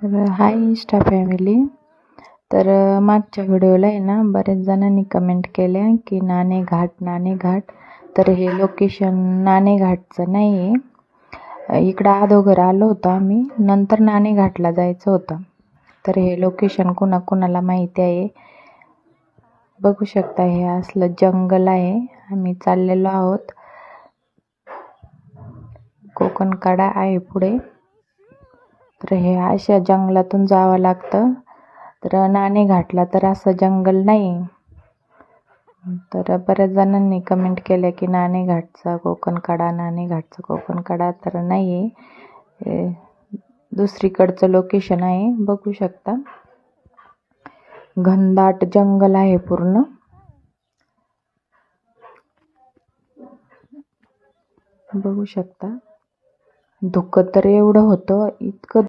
तर हाय Insta family. तर मागच्या व्हिडिओला आहे ना बरेच जणांनी कमेंट केल्या की नाणेघाट. तर हे लोकेशन नाणेघाटचं नाही आहे, इकडं अगोदर आलो होतो आम्ही, नंतर नाणेघाटला जायचं होतं. तर हे लोकेशन कुणाकुणाला माहिती आहे बघू शकता. हे असलं जंगल आहे, आम्ही चाललेलो आहोत. कोकण कडा आहे पुढे. तर हे अशा जंगलातून जावं लागतं. तर नाणेघाटला तर असं जंगल नाही. तर बऱ्याच जणांनी कमेंट केल्या की नाणेघाटचा कोकण कडा तर नाही आहे, दुसरीकडचं लोकेशन आहे. बघू शकता, घनदाट जंगल आहे पूर्ण. बघू शकता, धुकं तर एवढं होतं, इतकं